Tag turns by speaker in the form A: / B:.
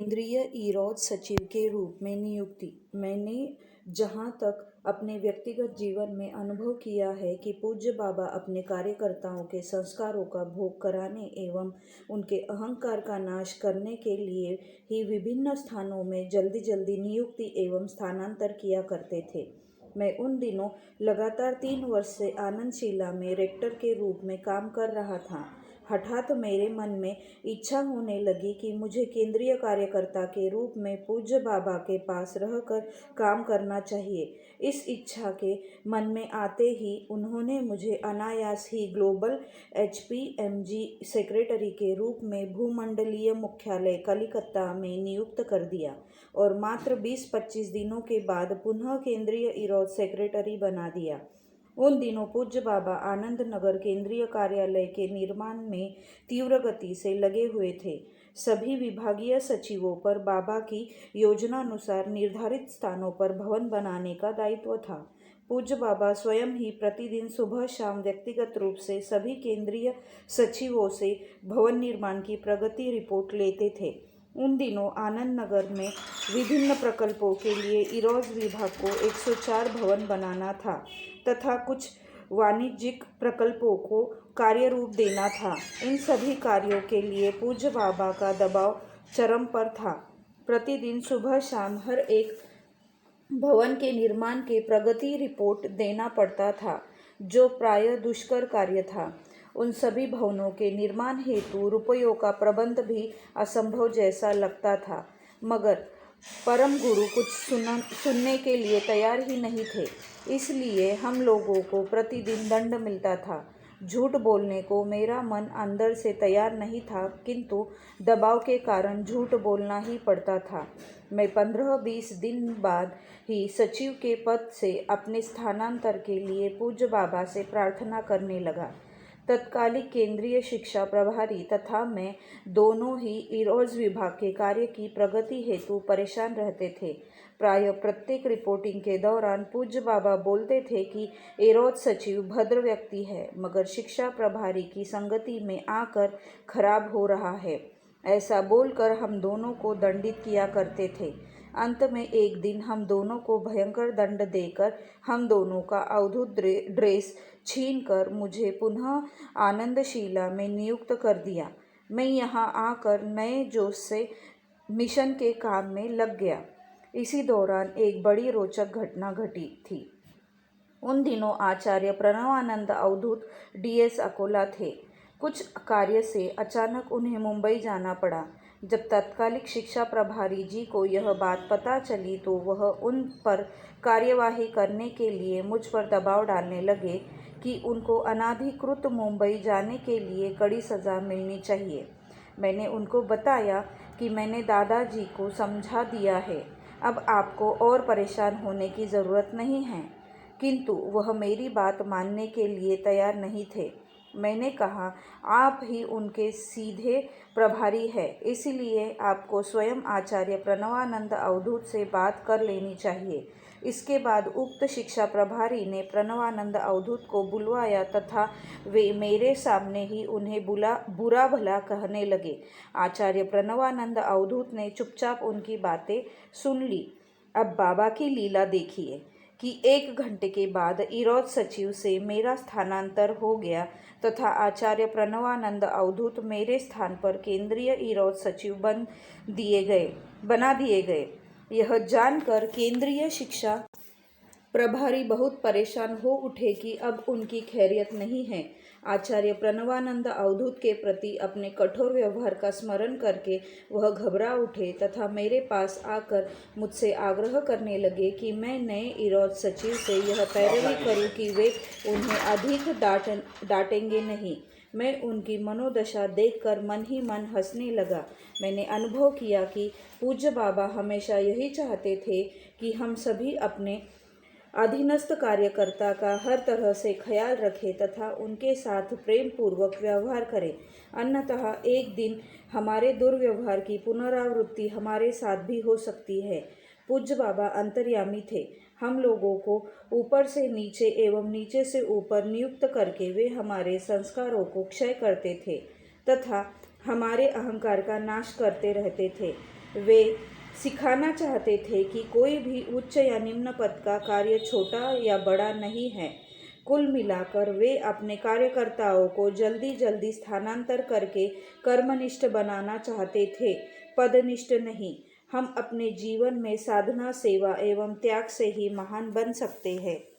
A: केंद्रीय इरौद सचिव के रूप में नियुक्ति। मैंने जहां तक अपने व्यक्तिगत जीवन में अनुभव किया है कि पूज्य बाबा अपने कार्यकर्ताओं के संस्कारों का भोग कराने एवं उनके अहंकार का नाश करने के लिए ही विभिन्न स्थानों में जल्दी जल्दी नियुक्ति एवं स्थानांतर किया करते थे। मैं उन दिनों लगातार 3 वर्ष से आनंदशिला में रेक्टर के रूप में काम कर रहा था। हठात मेरे मन में इच्छा होने लगी कि मुझे केंद्रीय कार्यकर्ता के रूप में पूज्य बाबा के पास रहकर काम करना चाहिए। इस इच्छा के मन में आते ही उन्होंने मुझे अनायास ही ग्लोबल HPMG सेक्रेटरी के रूप में भूमंडलीय मुख्यालय कलकत्ता में नियुक्त कर दिया और मात्र 20-25 दिनों के बाद पुनः केंद्रीय इरौद सेक्रेटरी बना दिया। उन दिनों पूज्य बाबा आनंद नगर केंद्रीय कार्यालय के निर्माण में तीव्र गति से लगे हुए थे। सभी विभागीय सचिवों पर बाबा की योजनानुसार निर्धारित स्थानों पर भवन बनाने का दायित्व था। पूज्य बाबा स्वयं ही प्रतिदिन सुबह शाम व्यक्तिगत रूप से सभी केंद्रीय सचिवों से भवन निर्माण की प्रगति रिपोर्ट लेते थे। उन दिनों आनंद नगर में विभिन्न प्रकल्पों के लिए इरौद विभाग को 104 भवन बनाना था तथा कुछ वाणिज्यिक प्रकल्पों को कार्य रूप देना था। इन सभी कार्यों के लिए पूज्य बाबा का दबाव चरम पर था। प्रतिदिन सुबह शाम हर एक भवन के निर्माण के प्रगति रिपोर्ट देना पड़ता था, जो प्रायः दुष्कर कार्य था। उन सभी भवनों के निर्माण हेतु रुपयों का प्रबंध भी असंभव जैसा लगता था, मगर परम गुरु कुछ सुनने के लिए तैयार ही नहीं थे। इसलिए हम लोगों को प्रतिदिन दंड मिलता था। झूठ बोलने को मेरा मन अंदर से तैयार नहीं था, किंतु दबाव के कारण झूठ बोलना ही पड़ता था। मैं 15-20 दिन बाद ही सचिव के पद से अपने स्थानांतर के लिए पूज्य बाबा से प्रार्थना करने लगा। तत्कालिक केंद्रीय शिक्षा प्रभारी तथा मैं दोनों ही इरौद विभाग के कार्य की प्रगति हेतु परेशान रहते थे। प्रायः प्रत्येक रिपोर्टिंग के दौरान पूज्य बाबा बोलते थे कि इरौद सचिव भद्र व्यक्ति है, मगर शिक्षा प्रभारी की संगति में आकर खराब हो रहा है। ऐसा बोलकर हम दोनों को दंडित किया करते थे। अंत में एक दिन हम दोनों को भयंकर दंड देकर हम दोनों का अवधूत ड्रेस छीनकर मुझे पुनः आनंदशिला में नियुक्त कर दिया। मैं यहाँ आकर नए जोश से मिशन के काम में लग गया। इसी दौरान एक बड़ी रोचक घटना घटी थी। उन दिनों आचार्य प्रणवानंद अवधूत DS अकोला थे। कुछ कार्य से अचानक उन्हें मुंबई जाना पड़ा। जब तत्कालिक शिक्षा प्रभारी जी को यह बात पता चली तो वह उन पर कार्यवाही करने के लिए मुझ पर दबाव डालने लगे कि उनको अनाधिकृत मुंबई जाने के लिए कड़ी सज़ा मिलनी चाहिए। मैंने उनको बताया कि मैंने दादाजी को समझा दिया है, अब आपको और परेशान होने की ज़रूरत नहीं है, किंतु वह मेरी बात मानने के लिए तैयार नहीं थे। मैंने कहा, आप ही उनके सीधे प्रभारी हैं, इसलिए आपको स्वयं आचार्य प्रणवानंद अवधूत से बात कर लेनी चाहिए। इसके बाद उक्त शिक्षा प्रभारी ने प्रणवानंद अवधूत को बुलवाया तथा वे मेरे सामने ही उन्हें बुरा भला कहने लगे। आचार्य प्रणवानंद अवधूत ने चुपचाप उनकी बातें सुन ली। अब बाबा की लीला देखिए कि 1 घंटे के बाद इरौद सचिव से मेरा स्थानांतर हो गया तथा आचार्य प्रणवानंद अवधूत मेरे स्थान पर केंद्रीय इरौद सचिव बना दिए गए। यह जानकर केंद्रीय शिक्षा प्रभारी बहुत परेशान हो उठे कि अब उनकी खैरियत नहीं है। आचार्य प्रणवानंद अवधूत के प्रति अपने कठोर व्यवहार का स्मरण करके वह घबरा उठे तथा मेरे पास आकर मुझसे आग्रह करने लगे कि मैं नए इरौद सचिव से यह पैरवी करूं कि वे उन्हें अधिक डांटेंगे नहीं। मैं उनकी मनोदशा देखकर मन ही मन हंसने लगा। मैंने अनुभव किया कि पूज्य बाबा हमेशा यही चाहते थे कि हम सभी अपने अधीनस्थ कार्यकर्ता का हर तरह से ख्याल रखें तथा उनके साथ प्रेम पूर्वक व्यवहार करें, अन्यतः एक दिन हमारे दुर्व्यवहार की पुनरावृत्ति हमारे साथ भी हो सकती है। पूज्य बाबा अंतर्यामी थे। हम लोगों को ऊपर से नीचे एवं नीचे से ऊपर नियुक्त करके वे हमारे संस्कारों को क्षय करते थे तथा हमारे अहंकार का नाश करते रहते थे। वे सिखाना चाहते थे कि कोई भी उच्च या निम्न पद का कार्य छोटा या बड़ा नहीं है। कुल मिलाकर वे अपने कार्यकर्ताओं को जल्दी जल्दी स्थानांतर करके कर्मनिष्ठ बनाना चाहते थे, पदनिष्ठ नहीं। हम अपने जीवन में साधना, सेवा एवं त्याग से ही महान बन सकते हैं।